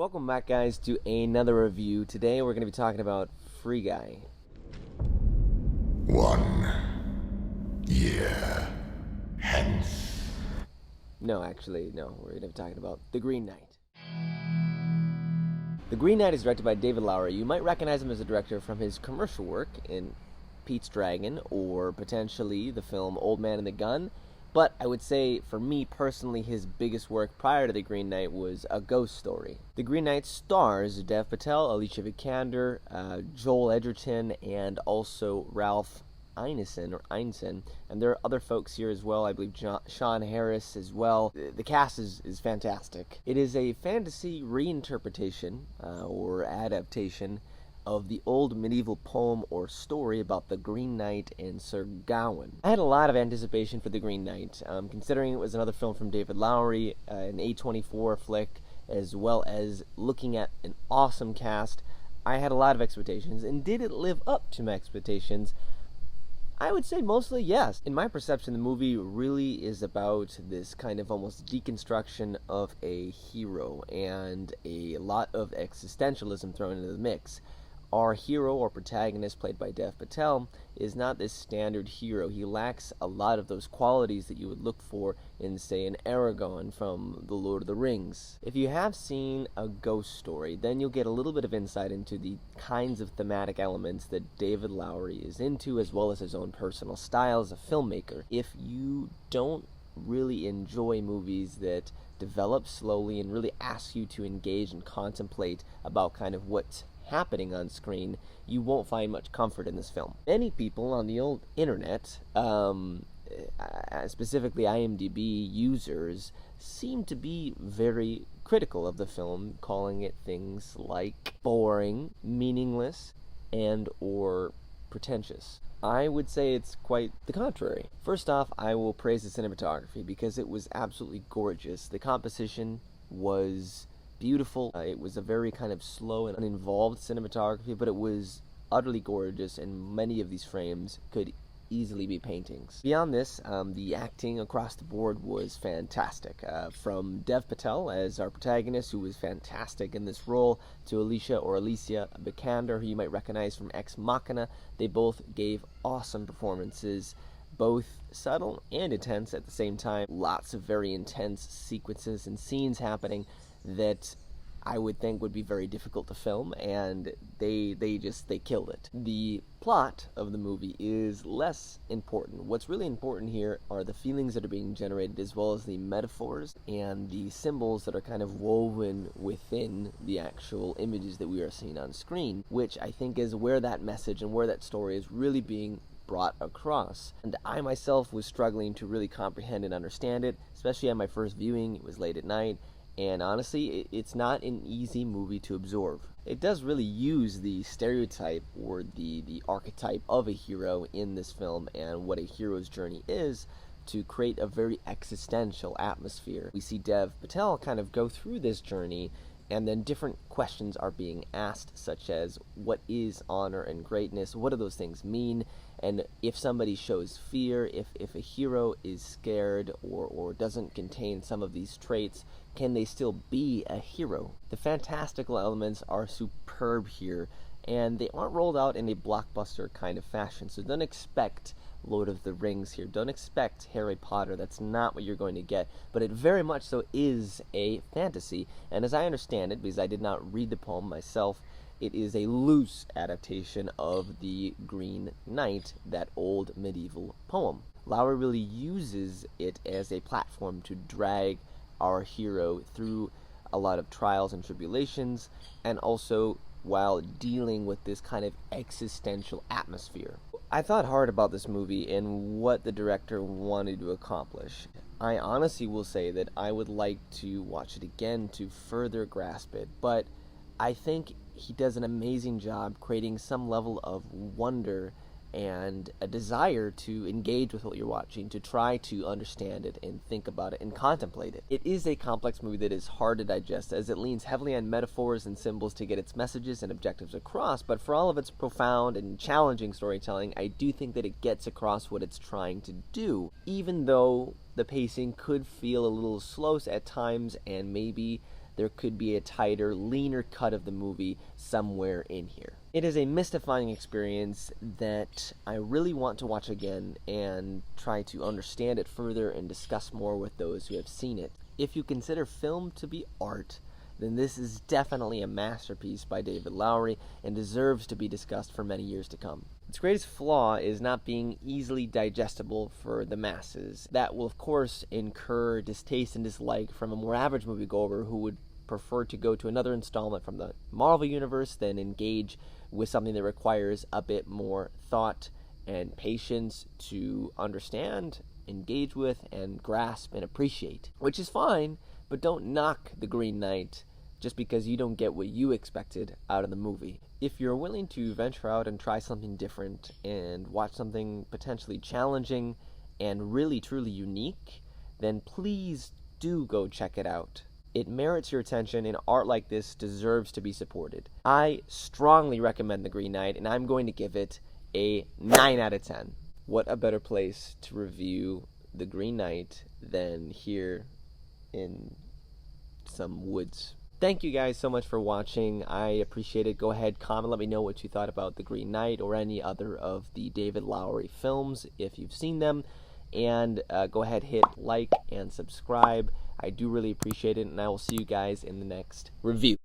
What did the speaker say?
Welcome back, guys, to another review. Today we're going to be talking about Free Guy. 1 year hence. No, actually, no. We're going to be talking about The Green Knight. The Green Knight is directed by David Lowry. You might recognize him as a director from his commercial work in Pete's Dragon, or potentially the film Old Man and the Gun. But I would say, for me personally, his biggest work prior to The Green Knight was A Ghost Story. The Green Knight stars Dev Patel, Alicia Vikander, Joel Edgerton, and also Ralph Ineson, and there are other folks here as well. I believe Sean Harris as well. The cast is fantastic. It is a fantasy reinterpretation or adaptation of the old medieval poem or story about the Green Knight and Sir Gawain. I had a lot of anticipation for the Green Knight, considering it was another film from David Lowry, an A24 flick, as well as looking at an awesome cast. I had a lot of expectations, and did it live up to my expectations? I would say mostly yes. In my perception, the movie really is about this kind of almost deconstruction of a hero and a lot of existentialism thrown into the mix. Our hero or protagonist, played by Dev Patel, is not this standard hero. He lacks a lot of those qualities that you would look for in, say, an Aragorn from The Lord of the Rings. If you have seen A Ghost Story, then you'll get a little bit of insight into the kinds of thematic elements that David Lowry is into, as well as his own personal style as a filmmaker. If you don't really enjoy movies that develop slowly and really ask you to engage and contemplate about kind of what's happening on screen, you won't find much comfort in this film. Many people on the old internet, specifically IMDb users, seem to be very critical of the film, calling it things like boring, meaningless, and or pretentious. I would say it's quite the contrary. First off, I will praise the cinematography because it was absolutely gorgeous. The composition was beautiful. It was a very kind of slow and uninvolved cinematography, but it was utterly gorgeous, and many of these frames could easily be paintings. Beyond this, the acting across the board was fantastic. From Dev Patel as our protagonist, who was fantastic in this role, to Alicia Vikander, who you might recognize from Ex Machina. They both gave awesome performances, both subtle and intense at the same time. Lots of very intense sequences and scenes happening that I would think would be very difficult to film, and they killed it. The plot of the movie is less important. What's really important here are the feelings that are being generated, as well as the metaphors and the symbols that are kind of woven within the actual images that we are seeing on screen, which I think is where that message and where that story is really being brought across. And I myself was struggling to really comprehend and understand it, especially at my first viewing. It was late at night, and honestly, it's not an easy movie to absorb. It does really use the stereotype or the archetype of a hero in this film and what a hero's journey is to create a very existential atmosphere. We see Dev Patel kind of go through this journey, and then different questions are being asked, such as what is honor and greatness, what do those things mean, and if somebody shows fear, if a hero is scared or doesn't contain some of these traits, can they still be a hero? The fantastical elements are superb here, and they aren't rolled out in a blockbuster kind of fashion, so don't expect Lord of the Rings here. Don't expect Harry Potter. That's not what you're going to get. But it very much so is a fantasy, and as I understand it, because I did not read the poem myself, it is a loose adaptation of the Green Knight, that old medieval poem. Lowry really uses it as a platform to drag our hero through a lot of trials and tribulations, and also while dealing with this kind of existential atmosphere. I thought hard about this movie and what the director wanted to accomplish. I honestly will say that I would like to watch it again to further grasp it, but I think he does an amazing job creating some level of wonder and a desire to engage with what you're watching, to try to understand it and think about it and contemplate it. It is a complex movie that is hard to digest, as it leans heavily on metaphors and symbols to get its messages and objectives across, but for all of its profound and challenging storytelling, I do think that it gets across what it's trying to do, even though the pacing could feel a little slow at times, and maybe there could be a tighter, leaner cut of the movie somewhere in here. It is a mystifying experience that I really want to watch again and try to understand it further and discuss more with those who have seen it. If you consider film to be art, then this is definitely a masterpiece by David Lowry and deserves to be discussed for many years to come. Its greatest flaw is not being easily digestible for the masses. That will, of course, incur distaste and dislike from a more average moviegoer who would prefer to go to another installment from the Marvel Universe than engage with something that requires a bit more thought and patience to understand, engage with, and grasp and appreciate. Which is fine, but don't knock The Green Knight just because you don't get what you expected out of the movie. If you're willing to venture out and try something different and watch something potentially challenging and really truly unique, then please do go check it out. It merits your attention, and art like this deserves to be supported. I strongly recommend The Green Knight, and I'm going to give it a 9 out of 10. What a better place to review The Green Knight than here in some woods. Thank you guys so much for watching. I appreciate it. Go ahead, comment, let me know what you thought about The Green Knight or any other of the David Lowry films if you've seen them. And go ahead, hit like and subscribe. I do really appreciate it, and I will see you guys in the next review.